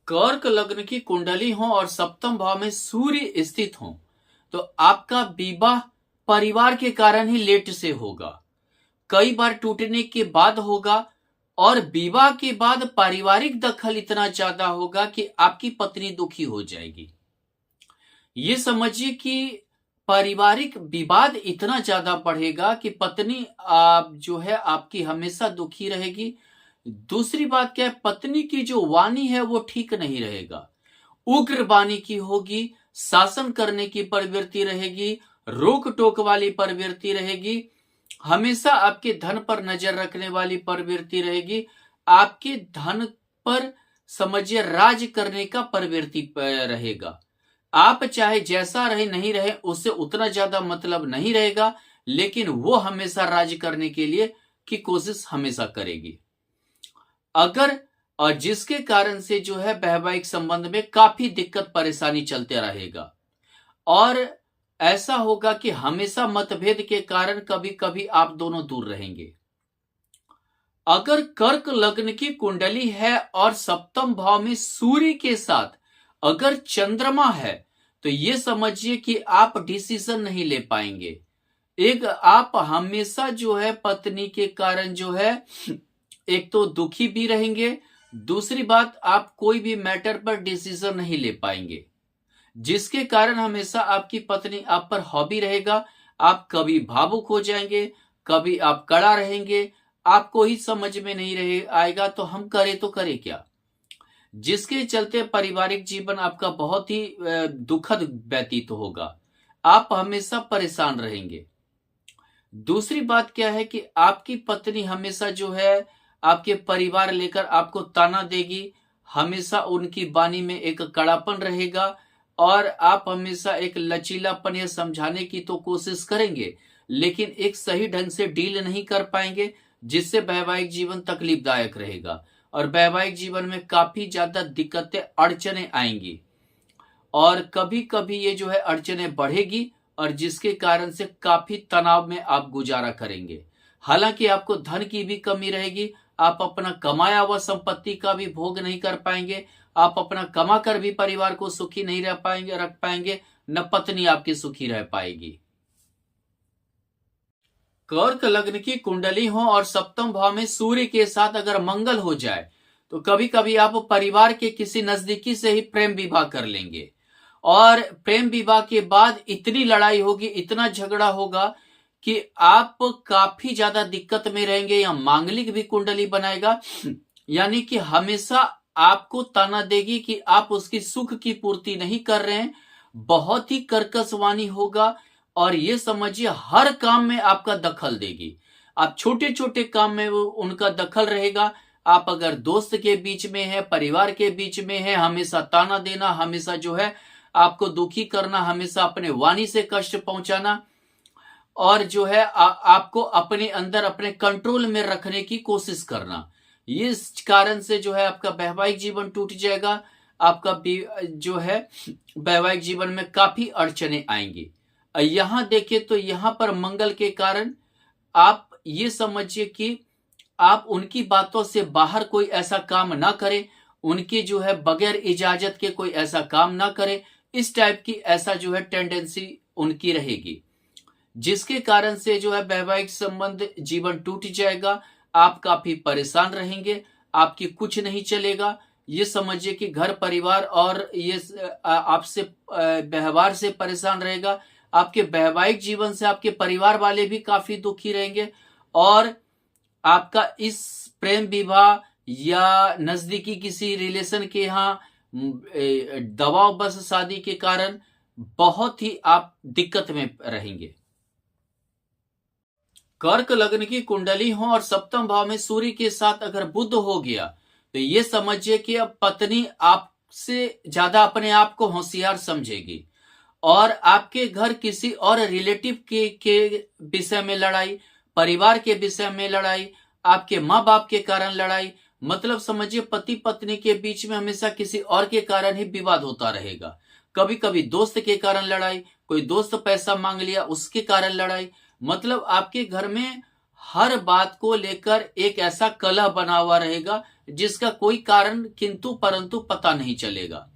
कर्क लग्न की कुंडली हो और सप्तम भाव में सूर्य स्थित हो तो आपका विवाह परिवार के कारण ही लेट से होगा, कई बार टूटने के बाद होगा। और विवाह के बाद पारिवारिक दखल इतना ज्यादा होगा कि आपकी पत्नी दुखी हो जाएगी। ये समझिए कि पारिवारिक विवाद इतना ज्यादा बढ़ेगा कि पत्नी आप जो है आपकी हमेशा दुखी रहेगी। दूसरी बात क्या है, पत्नी की जो वाणी है वो ठीक नहीं रहेगा, उग्र वाणी की होगी, शासन करने की प्रवृत्ति रहेगी, रोक टोक वाली प्रवृत्ति रहेगी, हमेशा आपके धन पर नजर रखने वाली प्रवृत्ति रहेगी, आपके धन पर समझिए राज करने का प्रवृत्ति रहेगा। आप चाहे जैसा रहे नहीं रहे उससे उतना ज्यादा मतलब नहीं रहेगा, लेकिन वो हमेशा राज करने के लिए की कोशिश हमेशा करेगी। अगर और जिसके कारण से जो है वैवाहिक संबंध में काफी दिक्कत परेशानी चलते रहेगा और ऐसा होगा कि हमेशा मतभेद के कारण कभी कभी आप दोनों दूर रहेंगे। अगर कर्क लग्न की कुंडली है और सप्तम भाव में सूर्य के साथ अगर चंद्रमा है तो ये समझिए कि आप डिसीजन नहीं ले पाएंगे। एक आप हमेशा जो है पत्नी के कारण जो है एक तो दुखी भी रहेंगे, दूसरी बात आप कोई भी मैटर पर डिसीजन नहीं ले पाएंगे, जिसके कारण हमेशा आपकी पत्नी आप पर हावी रहेगा। आप कभी भावुक हो जाएंगे, कभी आप कड़ा रहेंगे, आपको ही समझ में नहीं रहे आएगा तो हम करें तो करें क्या, जिसके चलते पारिवारिक जीवन आपका बहुत ही दुखद व्यतीत होगा। आप हमेशा परेशान रहेंगे। दूसरी बात क्या है कि आपकी पत्नी हमेशा जो है आपके परिवार लेकर आपको ताना देगी, हमेशा उनकी वाणी में एक कड़ापन रहेगा और आप हमेशा एक लचीलापन या समझाने की तो कोशिश करेंगे, लेकिन एक सही ढंग से डील नहीं कर पाएंगे, जिससे वैवाहिक जीवन तकलीफदायक रहेगा और वैवाहिक जीवन में काफी ज्यादा दिक्कतें अड़चने आएंगी और कभी कभी ये जो है अड़चने बढ़ेगी और जिसके कारण से काफी तनाव में आप गुजारा करेंगे। हालांकि आपको धन की भी कमी रहेगी, आप अपना कमाया हुआ संपत्ति का भी भोग नहीं कर पाएंगे, आप अपना कमा कर भी परिवार को सुखी नहीं रख पाएंगे, न पत्नी आपकी सुखी रह पाएगी। कर्क लग्न की कुंडली हो और सप्तम भाव में सूर्य के साथ अगर मंगल हो जाए तो कभी कभी आप परिवार के किसी नजदीकी से ही प्रेम विवाह कर लेंगे और प्रेम विवाह के बाद इतनी लड़ाई होगी, इतना झगड़ा होगा कि आप काफी ज्यादा दिक्कत में रहेंगे। या मांगलिक भी कुंडली बनाएगा, यानी कि हमेशा आपको ताना देगी कि आप उसकी सुख की पूर्ति नहीं कर रहे हैं, बहुत ही कर्कश वाणी होगा और ये समझिए हर काम में आपका दखल देगी। आप छोटे छोटे काम में वो उनका दखल रहेगा। आप अगर दोस्त के बीच में है, परिवार के बीच में है, हमेशा ताना देना, हमेशा जो है आपको दुखी करना, हमेशा अपने वाणी से कष्ट पहुंचाना और जो है आपको अपने अंदर अपने कंट्रोल में रखने की कोशिश करना, इस कारण से जो है आपका वैवाहिक जीवन टूट जाएगा। आपका जो है वैवाहिक जीवन में काफी अड़चने आएंगी। यहां देखिए तो यहां पर मंगल के कारण आप ये समझिए कि आप उनकी बातों से बाहर कोई ऐसा काम ना करें, उनकी जो है बगैर इजाजत के कोई ऐसा काम ना करें, इस टाइप की ऐसा जो है टेंडेंसी उनकी रहेगी, जिसके कारण से जो है वैवाहिक संबंध जीवन टूट जाएगा। आप काफी परेशान रहेंगे, आपकी कुछ नहीं चलेगा। ये समझिए कि घर परिवार और ये आपसे व्यवहार से परेशान रहेगा। आपके वैवाहिक जीवन से आपके परिवार वाले भी काफी दुखी रहेंगे और आपका इस प्रेम विवाह या नजदीकी किसी रिलेशन के यहाँ दबाव बस शादी के कारण बहुत ही आप दिक्कत में रहेंगे। कर्क लग्न की कुंडली हो और सप्तम भाव में सूर्य के साथ अगर बुध हो गया तो ये समझिए कि अब पत्नी आपसे ज्यादा अपने आप को होशियार समझेगी और आपके घर किसी और रिलेटिव के विषय में लड़ाई, परिवार के विषय में लड़ाई, आपके माँ बाप के कारण लड़ाई, मतलब समझिए पति पत्नी के बीच में हमेशा किसी और के कारण ही विवाद होता रहेगा। कभी कभी दोस्त के कारण लड़ाई, कोई दोस्त पैसा मांग लिया उसके कारण लड़ाई, मतलब आपके घर में हर बात को लेकर एक ऐसा कलह बना हुआ रहेगा जिसका कोई कारण किंतु परंतु पता नहीं चलेगा।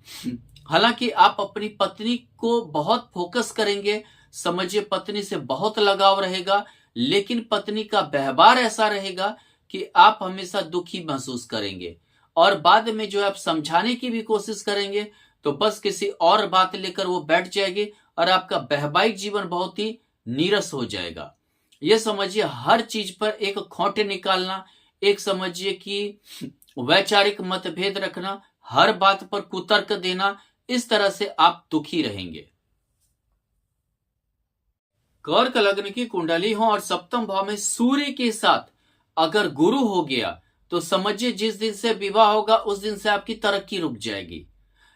हालांकि आप अपनी पत्नी को बहुत फोकस करेंगे, समझिए पत्नी से बहुत लगाव रहेगा, लेकिन पत्नी का व्यवहार ऐसा रहेगा कि आप हमेशा दुखी महसूस करेंगे और बाद में जो आप समझाने की भी कोशिश करेंगे तो बस किसी और बात लेकर वो बैठ जाएगी और आपका वैवाहिक जीवन बहुत ही नीरस हो जाएगा। ये समझिए हर चीज पर एक खोटे निकालना, एक समझिए कि वैचारिक मतभेद रखना, हर बात पर कुतर्क देना, इस तरह से आप दुखी रहेंगे। कर्क लग्न की कुंडली हो और सप्तम भाव में सूर्य के साथ अगर गुरु हो गया तो समझिए जिस दिन से विवाह होगा उस दिन से आपकी तरक्की रुक जाएगी।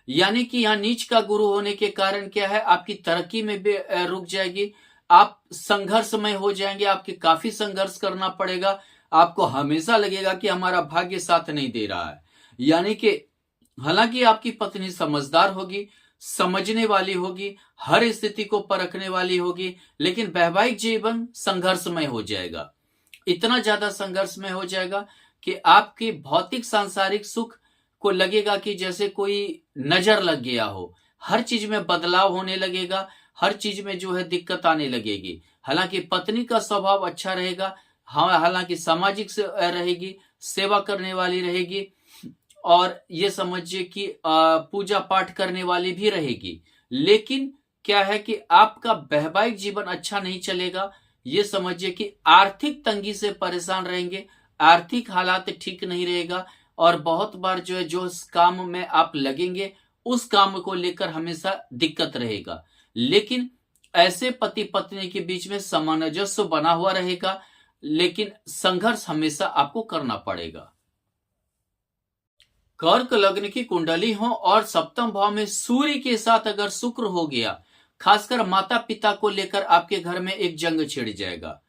यानी कि यहां नीच का गुरु होने के कारण क्या है, आपकी तरक्की में भी रुक जाएगी, आप संघर्षमय हो जाएंगे, आपके काफी संघर्ष करना पड़ेगा, आपको हमेशा लगेगा कि हमारा भाग्य साथ नहीं दे रहा है। यानी कि हालांकि आपकी पत्नी समझदार होगी, समझने वाली होगी, हर स्थिति को परखने वाली होगी, लेकिन वैवाहिक जीवन संघर्षमय हो जाएगा, इतना ज्यादा संघर्षमय हो जाएगा कि आपके भौतिक सांसारिक सुख को लगेगा कि जैसे कोई नजर लग गया हो, हर चीज में बदलाव होने लगेगा, हर चीज में जो है दिक्कत आने लगेगी। हालांकि पत्नी का स्वभाव अच्छा रहेगा, हालांकि सामाजिक से रहेगी, सेवा करने वाली रहेगी और ये समझिए कि पूजा पाठ करने वाली भी रहेगी, लेकिन क्या है कि आपका वैवाहिक जीवन अच्छा नहीं चलेगा। ये समझिए कि आर्थिक तंगी से परेशान रहेंगे, आर्थिक हालात ठीक नहीं रहेगा और बहुत बार जो है जो काम में आप लगेंगे उस काम को लेकर हमेशा दिक्कत रहेगा। लेकिन ऐसे पति पत्नी के बीच में सामंजस्य बना हुआ रहेगा, लेकिन संघर्ष हमेशा आपको करना पड़ेगा। कर्क लग्न की कुंडली हो और सप्तम भाव में सूर्य के साथ अगर शुक्र हो गया, खासकर माता पिता को लेकर आपके घर में एक जंग छिड़ जाएगा।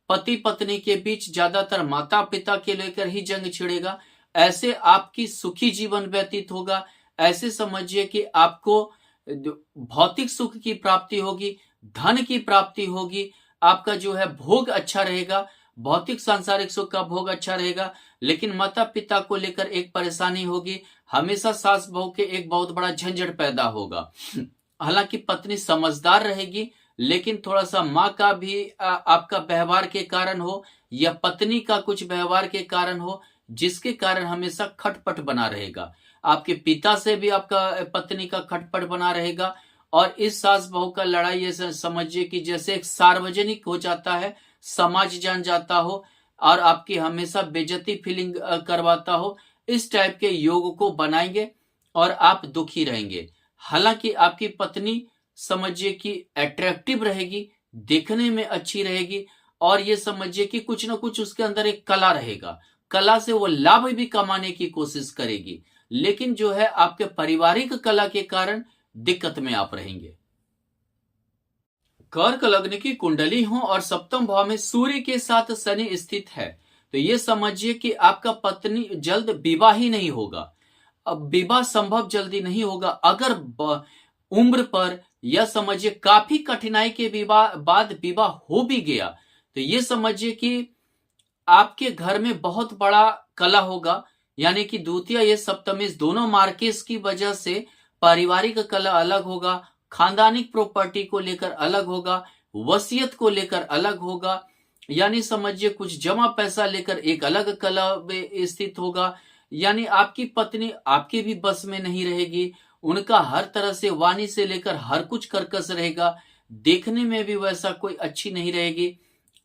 पति पत्नी के बीच ज्यादातर माता पिता के लेकर ही जंग छिड़ेगा, ऐसे आपकी सुखी जीवन व्यतीत होगा। ऐसे समझिए कि आपको भौतिक सुख की प्राप्ति होगी, धन की प्राप्ति होगी, आपका जो है भोग अच्छा रहेगा, भौतिक सांसारिक सुख का भोग अच्छा रहेगा, लेकिन माता पिता को लेकर एक परेशानी होगी, हमेशा सास बहू के एक बहुत बड़ा झंझट पैदा होगा। हालांकि पत्नी समझदार रहेगी, लेकिन थोड़ा सा माँ का भी आपका व्यवहार के कारण हो या पत्नी का कुछ व्यवहार के कारण हो, जिसके कारण हमेशा खटपट बना रहेगा। आपके पिता से भी आपका पत्नी का खटपट बना रहेगा और इस सास बहू का लड़ाई ऐसे समझिए कि जैसे एक सार्वजनिक हो जाता है, समाज जान जाता हो और आपकी हमेशा बेइज्जती फीलिंग करवाता हो, इस टाइप के योग को बनाएंगे और आप दुखी रहेंगे। हालांकि आपकी पत्नी समझिए कि अट्रैक्टिव रहेगी, देखने में अच्छी रहेगी और ये समझिए कि कुछ ना कुछ उसके अंदर एक कला रहेगा, कला से वो लाभ भी कमाने की कोशिश करेगी, लेकिन जो है आपके पारिवारिक कला के कारण दिक्कत में आप रहेंगे। कर्क लग्न की कुंडली हो और सप्तम भाव में सूर्य के साथ शनि स्थित है तो ये समझिए कि आपका पत्नी जल्द विवाह ही नहीं होगा। अब विवाह संभव जल्दी नहीं होगा। अगर उम्र पर या समझिए काफी कठिनाई के विवाह बाद विवाह हो भी गया तो ये समझिए कि आपके घर में बहुत बड़ा कला होगा, यानी कि द्वितीय ये सप्तमी दोनों मार्केस की वजह से पारिवारिक कला अलग होगा, खानदानिक प्रॉपर्टी को लेकर अलग होगा, वसीयत को लेकर अलग होगा, यानी समझिए कुछ जमा पैसा लेकर एक अलग कला में स्थित होगा। यानी आपकी पत्नी आपके भी बस में नहीं रहेगी, उनका हर तरह से वाणी से लेकर हर कुछ कर्कश रहेगा, देखने में भी वैसा कोई अच्छी नहीं रहेगी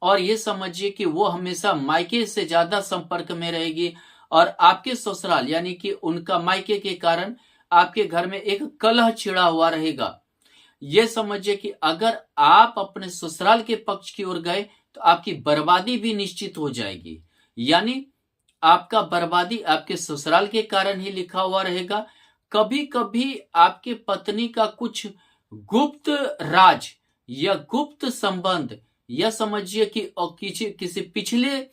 और ये समझिए कि वो हमेशा मायके से ज्यादा संपर्क में रहेगी और आपके ससुराल यानी कि उनका मायके के कारण आपके घर में एक कलह छिड़ा हुआ रहेगा। ये समझिए कि अगर आप अपने ससुराल के पक्ष की ओर गए तो आपकी बर्बादी भी निश्चित हो जाएगी, यानी आपका बर्बादी आपके ससुराल के कारण ही लिखा हुआ रहेगा। कभी कभी आपके पत्नी का कुछ गुप्त राज या गुप्त संबंध या समझिए कि किसी पिछले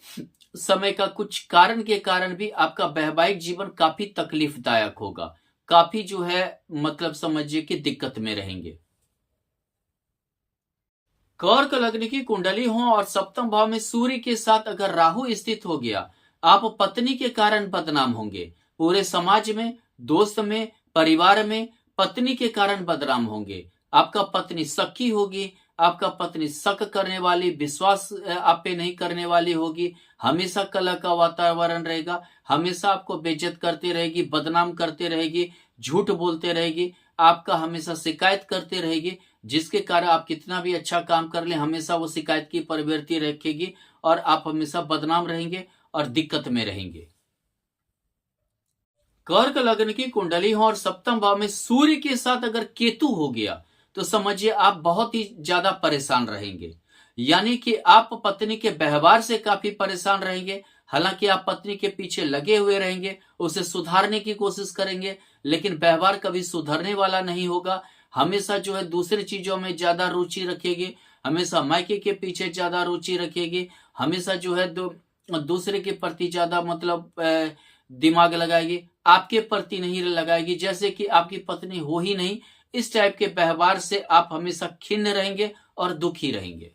समय का कुछ कारण के कारण भी आपका वैवाहिक जीवन काफी तकलीफदायक होगा, काफी जो है मतलब समझिए कि दिक्कत में रहेंगे। कर्क लग्न की कुंडली हो और सप्तम भाव में सूर्य के साथ अगर राहु स्थित हो गया, आप पत्नी के कारण बदनाम होंगे। पूरे समाज में, दोस्त में, परिवार में पत्नी के कारण बदनाम होंगे। आपका पत्नी शकी होगी, आपका पत्नी शक करने वाली, विश्वास आप पे नहीं करने वाली होगी। हमेशा कलह का वातावरण रहेगा, हमेशा आपको बेइज्जत करती रहेगी, बदनाम करती रहेगी, झूठ बोलते रहेगी, आपका हमेशा शिकायत करती रहेगी, जिसके कारण आप कितना भी अच्छा काम कर ले हमेशा वो शिकायत की प्रवृत्ति रखेगी और आप हमेशा बदनाम रहेंगे और दिक्कत में रहेंगे। कर्क लग्न की कुंडली हो और सप्तम भाव में सूर्य के साथ अगर केतु हो गया तो समझिए आप बहुत ही ज्यादा परेशान रहेंगे। यानी कि आप पत्नी के व्यवहार से काफी परेशान रहेंगे। हालांकि आप पत्नी के पीछे लगे हुए रहेंगे, उसे सुधारने की कोशिश करेंगे, लेकिन व्यवहार कभी सुधरने वाला नहीं होगा। हमेशा जो है दूसरी चीजों में ज्यादा रुचि रखेगी, हमेशा मायके के पीछे ज्यादा रुचि रखेगी, हमेशा जो है दूसरे के प्रति ज्यादा मतलब दिमाग लगाएगी, आपके प्रति नहीं लगाएगी, जैसे कि आपकी पत्नी हो ही नहीं। इस टाइप के व्यवहार से आप हमेशा खिन्न रहेंगे और दुखी रहेंगे।